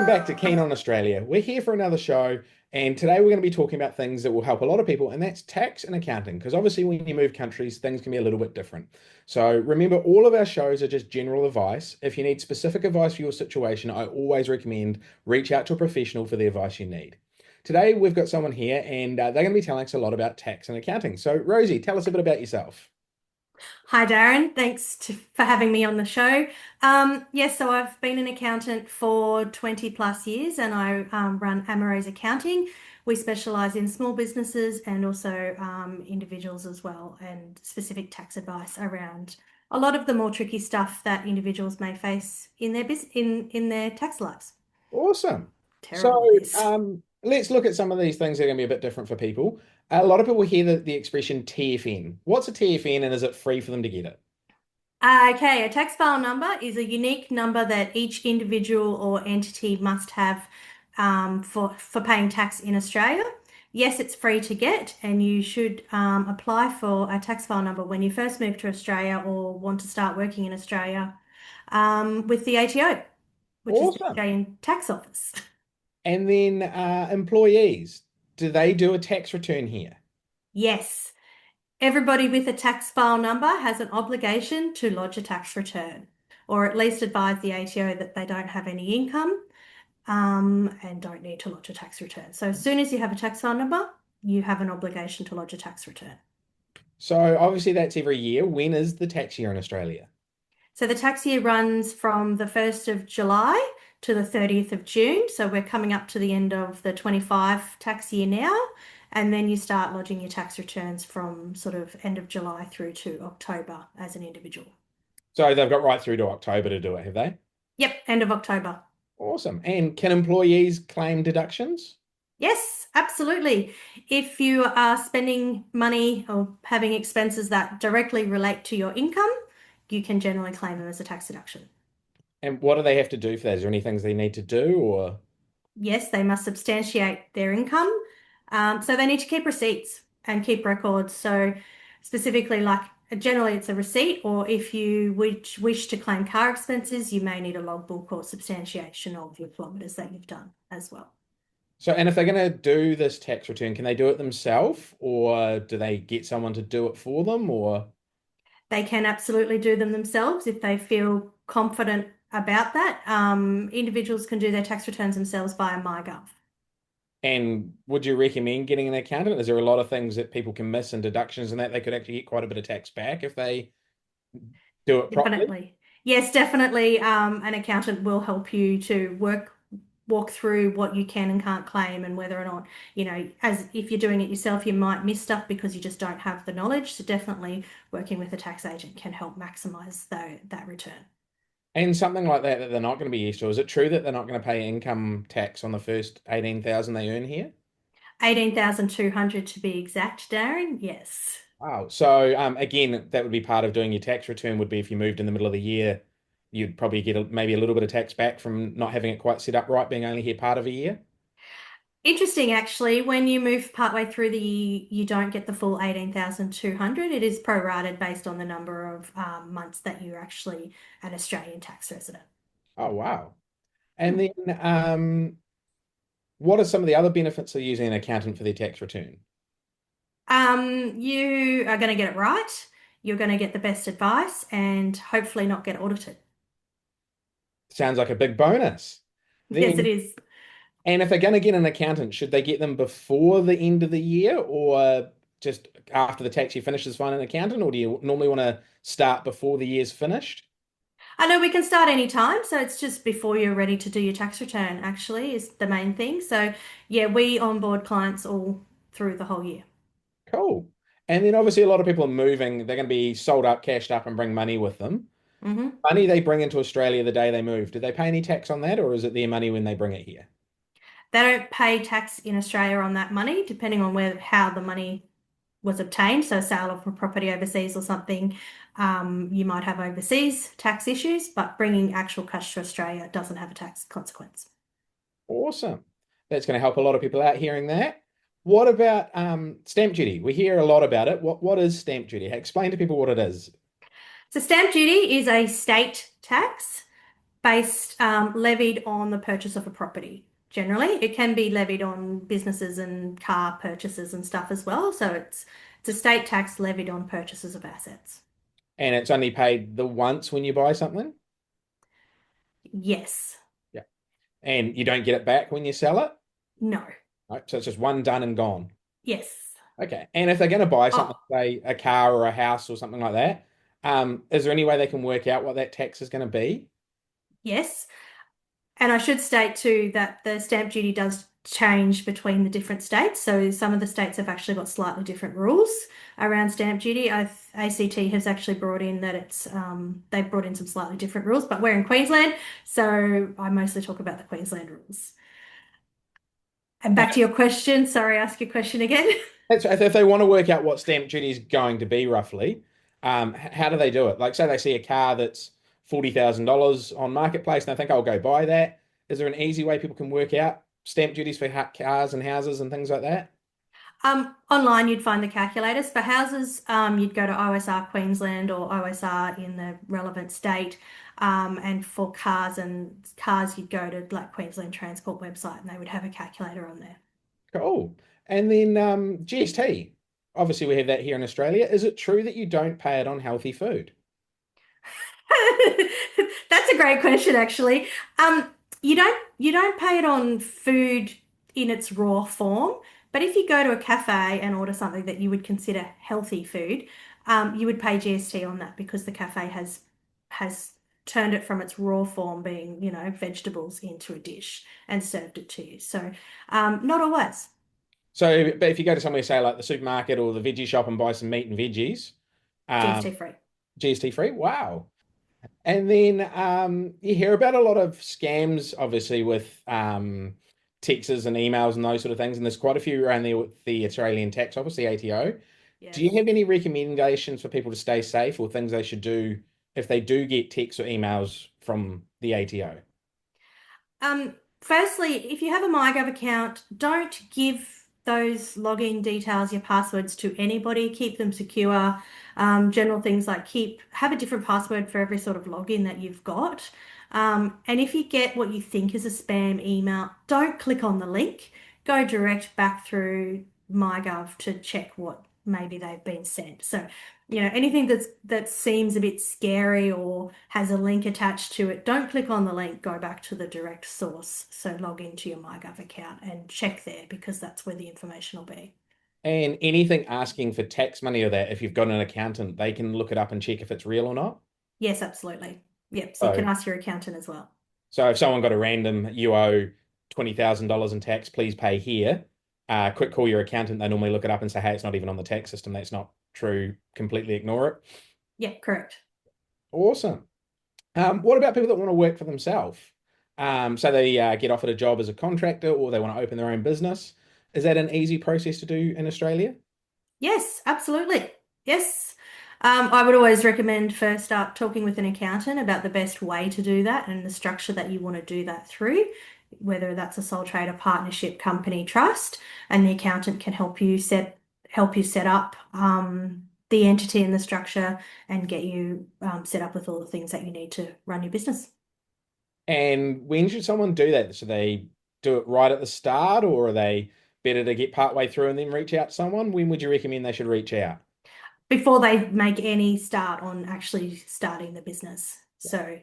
Welcome back to Keen on Australia. We're here for another show, and today we're going to be talking about things that will help a lot of people, and that's tax and accounting. Because obviously, when you move countries, things can be a little bit different. So remember, all of our shows are just general advice. If you need specific advice for your situation, I always recommend reach out to a professional for the advice you need. Today, we've got someone here, and they're going to be telling us a lot about tax and accounting. So, Rosie, tell us a bit about yourself. Hi, Darren. For having me on the show. Yes, so I've been an accountant for 20 plus years and I run Amaro's Accounting. We specialise in small businesses and also individuals as well, and specific tax advice around a lot of the more tricky stuff that individuals may face in in their tax lives. Awesome. So Terrible at this. let's look at some of these things that are going to be a bit different for people. A lot of people hear the expression TFN. What's a TFN and is it free for them to get it? Okay, a tax file number is a unique number that each individual or entity must have for paying tax in Australia. Yes, it's free to get, and you should apply for a tax file number when you first move to Australia or want to start working in Australia with the ATO, which is the Awesome. Australian Tax Office. And then employees, do they do a tax return here? Yes, everybody with a tax file number has an obligation to lodge a tax return, or at least advise the ATO that they don't have any income and don't need to lodge a tax return. So as soon as you have a tax file number, you have an obligation to lodge a tax return. So obviously that's every year. When is the tax year in Australia? So the tax year runs from the 1st of July to the 30th of June. So we're coming up to the end of the 25 tax year now. And then you start lodging your tax returns from sort of end of July through to October as an individual. So they've got right through to October to do it, have they? Yep, end of October. Awesome. And can employees claim deductions? Yes, absolutely. If you are spending money or having expenses that directly relate to your income, you can generally claim them as a tax deduction. And what do they have to do for that? Is there any things they need to do or? Yes, they must substantiate their income. So they need to keep receipts and keep records. So specifically, like generally it's a receipt, or if you wish to claim car expenses, you may need a logbook or substantiation of your kilometres that you've done as well. So, and if they're going to do this tax return, can they do it themselves or do they get someone to do it for them or? They can absolutely do them themselves if they feel confident about that. Individuals can do their tax returns themselves via MyGov. And would you recommend getting an accountant? Is there a lot of things that people can miss and deductions and that they could actually get quite a bit of tax back if they do it properly? Definitely. Yes, definitely. An accountant will help you to walk through what you can and can't claim and whether or not, as if you're doing it yourself, you might miss stuff because you just don't have the knowledge. So definitely working with a tax agent can help maximize that return. And something like that they're not going to be used to. Is it true that they're not going to pay income tax on the first 18,000 they earn here? 18,200 to be exact, Darren. Yes. Wow. So again, that would be part of doing your tax return would be if you moved in the middle of the year, you'd probably get maybe a little bit of tax back from not having it quite set up right, being only here part of a year. Interesting, actually, when you move partway through the year, you don't get the full 18,200. It is prorated based on the number of months that you're actually an Australian tax resident. Oh, wow. And then what are some of the other benefits of using an accountant for their tax return? You are going to get it right. You're going to get the best advice and hopefully not get audited. Sounds like a big bonus. Yes, it Then, is. and if they're going to get an accountant, should they get them before the end of the year or just after the tax year finishes, find an accountant, or do you normally want to start before the year's finished? I know we can start any time, so it's just before you're ready to do your tax return, actually, is the main thing. So, yeah, we onboard clients all through the whole year. Cool. And then obviously a lot of people are moving. They're going to be sold up, cashed up, and bring money with them. hmm Money they bring into Australia the day they move. Do they pay any tax on that, or is it their money when they bring it here? They don't pay tax in Australia on that money, depending on how the money was obtained. So, sale of a property overseas or something, you might have overseas tax issues, but bringing actual cash to Australia doesn't have a tax consequence. Awesome. That's going to help a lot of people out hearing that. What about stamp duty? We hear a lot about it. What is stamp duty? Explain to people what it is. So, stamp duty is a state tax based levied on the purchase of a property. Generally, it can be levied on businesses and car purchases and stuff as well. So it's a state tax levied on purchases of assets. And it's only paid the once when you buy something? Yes. Yeah. And you don't get it back when you sell it? No. Right. So it's just one done and gone. Yes. Okay. And if they're going to buy something, Oh, say a car or a house or something like that, is there any way they can work out what that tax is going to be? yes. And I should state too that the stamp duty does change between the different states. So some of the states have actually got slightly different rules around stamp duty. ACT has actually brought in that they've brought in some slightly different rules, but we're in Queensland, so I mostly talk about the Queensland rules. And back to your question. Sorry, ask your question again. If they want to work out what stamp duty is going to be roughly, how do they do it? Like, say they see a car that's $40,000 on Marketplace and they think, I'll go buy that. Is there an easy way people can work out stamp duties for cars and houses and things like that? Online, you'd find the calculators. For houses, you'd go to OSR Queensland or OSR in the relevant state. And for cars, you'd go to like Queensland Transport website and they would have a calculator on there. Cool. And then GST. Obviously, we have that here in Australia. Is it true that you don't pay it on healthy food? That's a great question, actually. You don't pay it on food in its raw form, but if you go to a cafe and order something that you would consider healthy food, you would pay GST on that because the cafe has turned it from its raw form, being, vegetables, into a dish and served it to you. So, not always. So, but if you go to somewhere, say like the supermarket or the veggie shop and buy some meat and veggies, GST um, free. GST free. Wow. And then you hear about a lot of scams, obviously, with texts and emails and those sort of things. And there's quite a few around there with the Australian Tax Office, the ATO. Do you Yes. have any recommendations for people to stay safe or things they should do if they do get texts or emails from the ATO? Firstly, if you have a MyGov account, don't give those login details, your passwords to anybody. Keep them secure. General things like have a different password for every sort of login that you've got. And if you get what you think is a spam email, don't click on the link. Go direct back through MyGov to check what maybe they've been sent. So anything that seems a bit scary or has a link attached to it, don't click on the link, go back to the direct source. So log into your MyGov account and check there because that's where the information will be. And anything asking for tax money or that, if you've got an accountant, they can look it up and check if it's real or not. Yes, absolutely. Yep. So you can So, ask your accountant as well. so if someone got a random, you owe $20,000 in tax, please pay here. Quick call your accountant. They normally look it up and say, hey, it's not even on the tax system. That's not true. Completely ignore it. Yep, correct. Awesome. What about people that want to work for themselves? So they get offered a job as a contractor or they want to open their own business. Is that an easy process to do in Australia? Yes, absolutely. Yes. I would always recommend first start talking with an accountant about the best way to do that and the structure that you want to do that through, whether that's a sole trader, partnership, company, trust, and the accountant can help you set up the entity and the structure and get you set up with all the things that you need to run your business. And when should someone do that? Should they do it right at the start or are they better to get part way through and then reach out to someone? When would you recommend they should reach out? Before they make any start on actually starting the business. So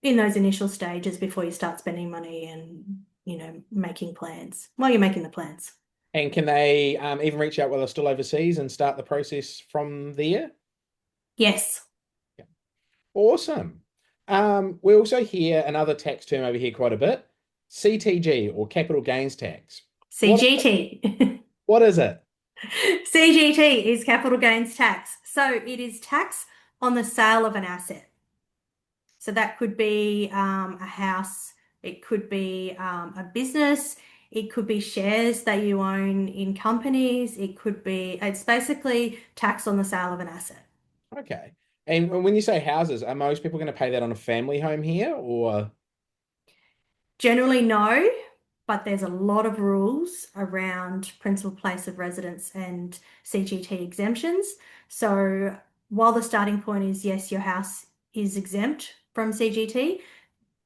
in those initial stages before you start spending money and, making plans while you're making the plans. And can they even reach out while they're still overseas and start the process from there? Yes. Yeah. Awesome. We also hear another tax term over here quite a bit, CTG or capital gains tax. What CGT. what is it? CGT is capital gains tax. So it is tax on the sale of an asset. So that could be a house, it could be a business, it could be shares that you own in companies, it's basically tax on the sale of an asset. Okay. And when you say houses, are most people going to pay that on a family home here or Generally, no, but there's a lot of rules around principal place of residence and CGT exemptions. So while the starting point is yes, your house is exempt from CGT,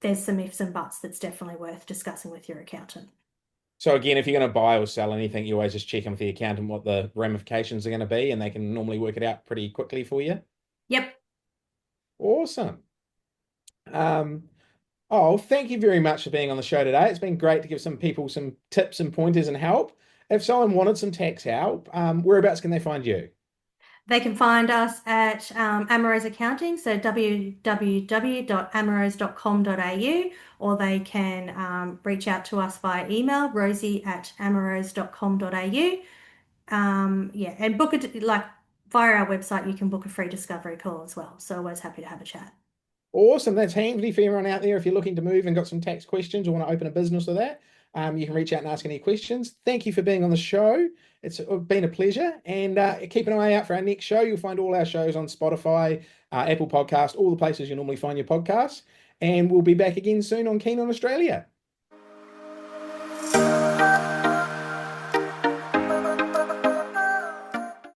there's some ifs and buts that's definitely worth discussing with your accountant. So again, if you're going to buy or sell anything, you always just check in with the accountant what the ramifications are going to be, and they can normally work it out pretty quickly for you. Yep. Awesome. Um, oh, thank you very much for being on the show today. It's been great to give some people some tips and pointers and help. If someone wanted some tax help, whereabouts can they find you? They can find us at Amorose Accounting, so www.amorose.com.au, or they can reach out to us via email, rosie@amorose.com.au. Yeah, and book it like via our website, you can book a free discovery call as well. So always happy to have a chat. Awesome. That's handy for everyone out there. If you're looking to move and got some tax questions or want to open a business or that, you can reach out and ask any questions. Thank you for being on the show. It's been a pleasure. And keep an eye out for our next show. You'll find all our shows on Spotify, Apple Podcast, all the places you normally find your podcasts. And we'll be back again soon on Keen on Australia.